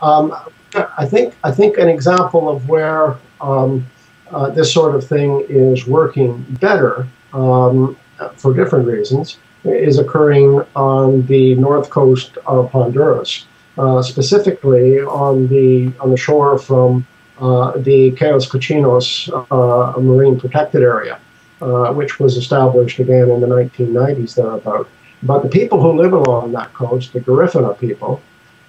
Um, I think an example of where this sort of thing is working better for different reasons is occurring on the north coast of Honduras, specifically on the shore from the Cayos Cochinos marine protected area, which was established again in the 1990s thereabout. But the people who live along that coast, the Garifuna people,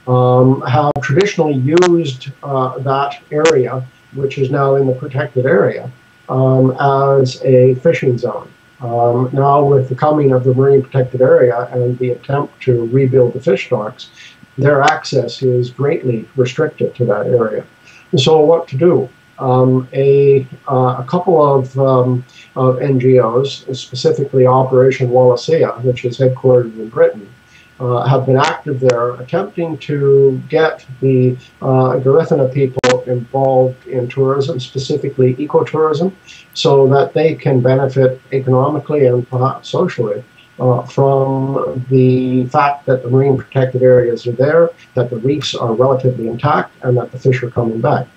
have traditionally used that area, which is now in the protected area, as a fishing zone. Now, with the coming of the marine protected area and the attempt to rebuild the fish stocks, their access is greatly restricted to that area. And so, what to do? A couple of NGOs, specifically Operation Wallacea, which is headquartered in Britain, have been active there, attempting to get the Garifuna people involved in tourism, specifically ecotourism, so that they can benefit economically and perhaps socially from the fact that the marine protected areas are there, that the reefs are relatively intact, and that the fish are coming back.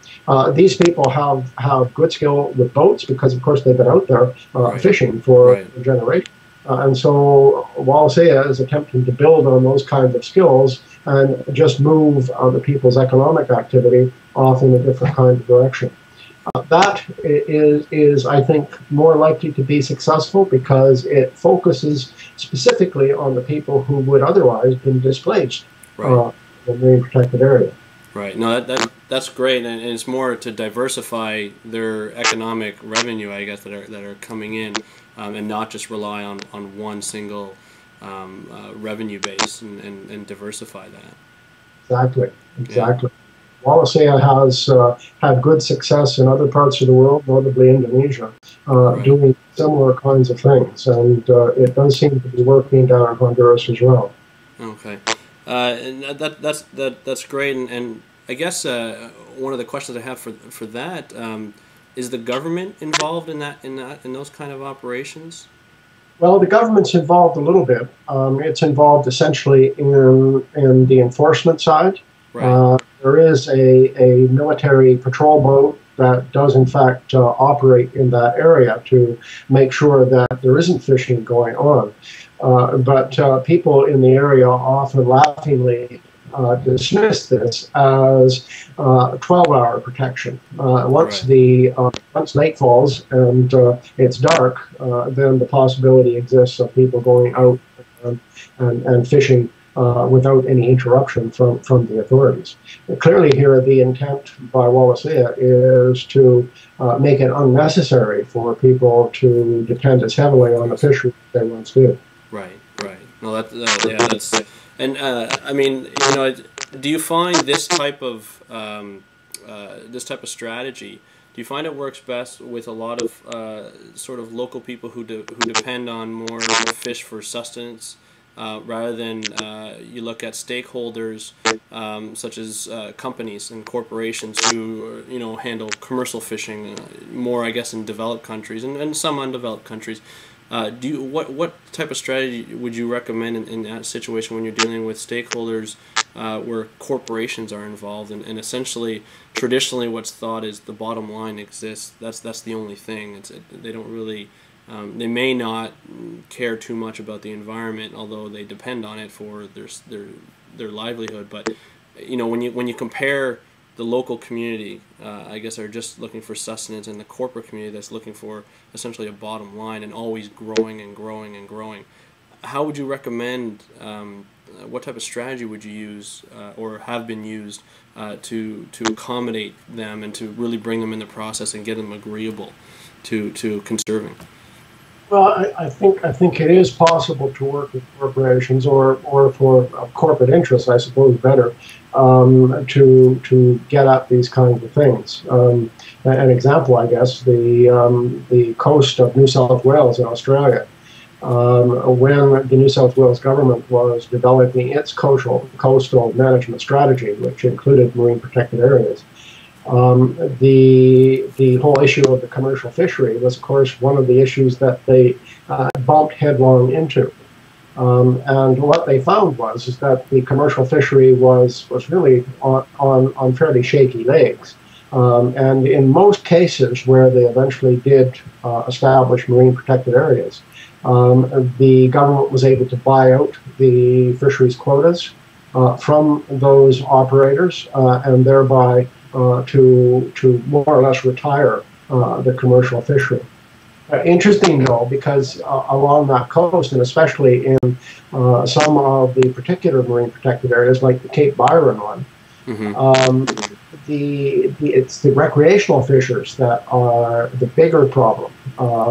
These people have good skill with boats because, of course, they've been out there Right. fishing for Right. generations. And so Wallacea is attempting to build on those kinds of skills and just move the people's economic activity off in a different kind of direction. That is, I think, more likely to be successful because it focuses specifically on the people who would otherwise have been displaced Right. in the marine protected area. Right. No, that's great, and it's more to diversify their economic revenue, I guess, that are coming in, and not just rely on one single revenue base, and diversify that. Exactly, Yeah. exactly. Wallacea has had good success in other parts of the world, notably Indonesia, Right. doing similar kinds of things, and it does seem to be working down in Honduras as well. Okay. And that's great, and I guess one of the questions I have for that is the government involved in those kind of operations? Well, the government's involved a little bit. It's involved essentially in the enforcement side. Right. There is a military patrol boat that does, in fact, operate in that area to make sure that there isn't fishing going on. But people in the area often laughingly dismiss this as 12-hour protection. Right. Once night falls and it's dark, then the possibility exists of people going out and fishing without any interruption from the authorities. And clearly, here the intent by Wallacea is to make it unnecessary for people to depend as heavily on the fisheries as they once did. Right. Right. No, yeah, that's, and I mean, do you find this type of strategy? Do you find it works best with a lot of sort of local people who depend on more fish for sustenance, rather than you look at stakeholders, such as companies and corporations who handle commercial fishing more, I guess, in developed countries and some undeveloped countries. What type of strategy would you recommend in that situation when you're dealing with stakeholders where corporations are involved, and essentially traditionally what's thought is the bottom line exists. That's the only thing. They don't really, they may not care too much about the environment, although they depend on it for their livelihood. But when you compare the local community, I guess, are just looking for sustenance, and the corporate community that's looking for essentially a bottom line and always growing and growing and growing. How would you recommend? What type of strategy would you use, or have been used, to accommodate them and to really bring them in the process and get them agreeable to conserving? Well, I think it is possible to work with corporations or for corporate interests, I suppose, better to get at these kinds of things. An example, I guess, the coast of New South Wales in Australia. When the New South Wales government was developing its coastal management strategy, which included marine protected areas, the whole issue of the commercial fishery was, of course, one of the issues that they bumped headlong into. And what they found is that the commercial fishery was really on fairly shaky legs. And in most cases where they eventually did establish marine protected areas, the government was able to buy out the fisheries quotas from those operators and thereby to more or less retire the commercial fishery. Interesting though, because along that coast, and especially in some of the particular marine protected areas like the Cape Byron one, Mm-hmm. it's the recreational fishers that are the bigger problem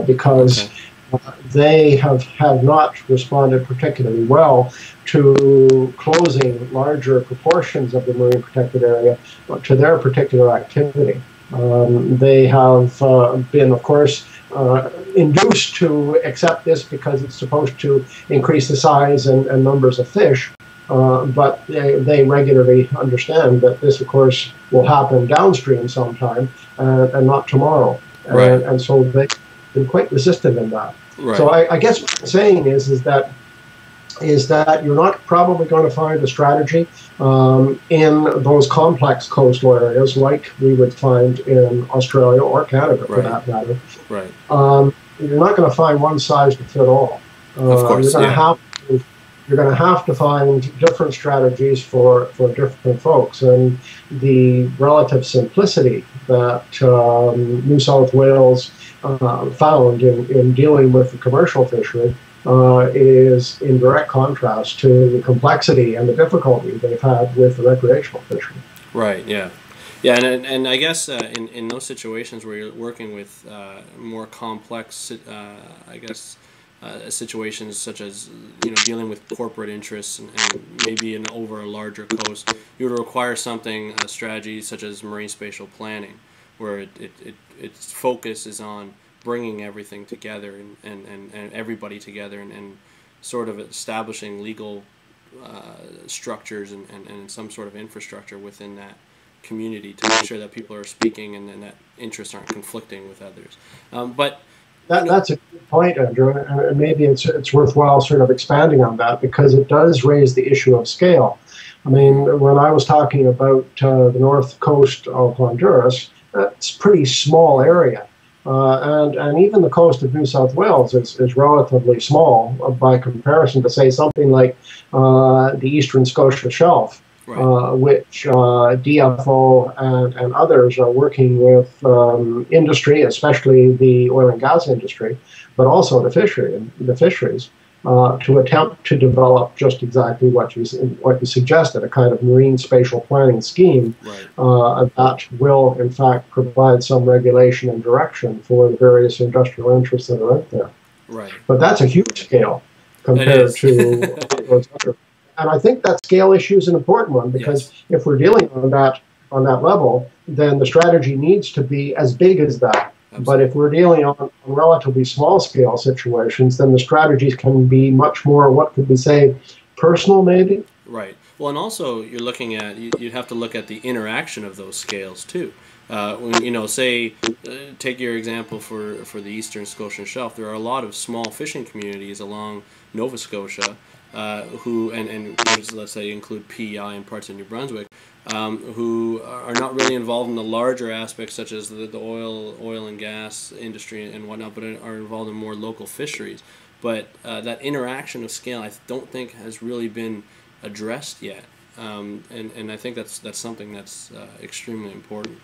because Okay. they have not responded particularly well to closing larger proportions of the marine protected area to their particular activity. They have been, of course, induced to accept this because it's supposed to increase the size and numbers of fish. But they regularly understand that this, of course, will happen downstream sometime and not tomorrow. Right. And so they've been quite resistant in that. So Right. I guess what I'm saying is that you're not probably going to find a strategy in those complex coastal areas like we would find in Australia or Canada, for Right. that matter. Right. You're not going to find one size to fit all. Of You're course. going to Yeah. have to you're going to have to find different strategies for different folks, and the relative simplicity that New South Wales found in dealing with the commercial fishery is in direct contrast to the complexity and the difficulty they've had with the recreational fishery. Right. Yeah. Yeah, and I guess in those situations where you're working with more complex, I guess, situations such as dealing with corporate interests and maybe over a larger coast, you would require something a strategy such as marine spatial planning, where its focus is on bringing everything together and everybody together and sort of establishing legal structures and some sort of infrastructure within that community to make sure that people are speaking and that interests aren't conflicting with others. But That's a good point, Andrew, and maybe it's worthwhile sort of expanding on that because it does raise the issue of scale. I mean, when I was talking about the north coast of Honduras, it's a pretty small area. And even the coast of New South Wales is relatively small by comparison to, say, something like the Eastern Scotia Shelf, right. which DFO and others are working with industry, especially the oil and gas industry, but also the fisheries, to attempt to develop just exactly what you suggested, a kind of marine spatial planning scheme Right. that will, in fact, provide some regulation and direction for the various industrial interests that are out there. Right. But that's a huge scale It compared is. to those other. And I think that scale issue is an important one because Yes. if we're dealing on that level, then the strategy needs to be as big as that. But Absolutely. if we're dealing on relatively small scale situations, then the strategies can be much more, what could we say, personal maybe? Right. Well, and also you're looking at you'd have to look at the interaction of those scales too. When say take your example for the Eastern Scotian Shelf, there are a lot of small fishing communities along Nova Scotia who and let's say include PEI and parts of New Brunswick who are not really involved in the larger aspects such as the oil and gas industry and whatnot, but are involved in more local fisheries. But that interaction of scale, I don't think has really been addressed yet, and I think that's something that's extremely important.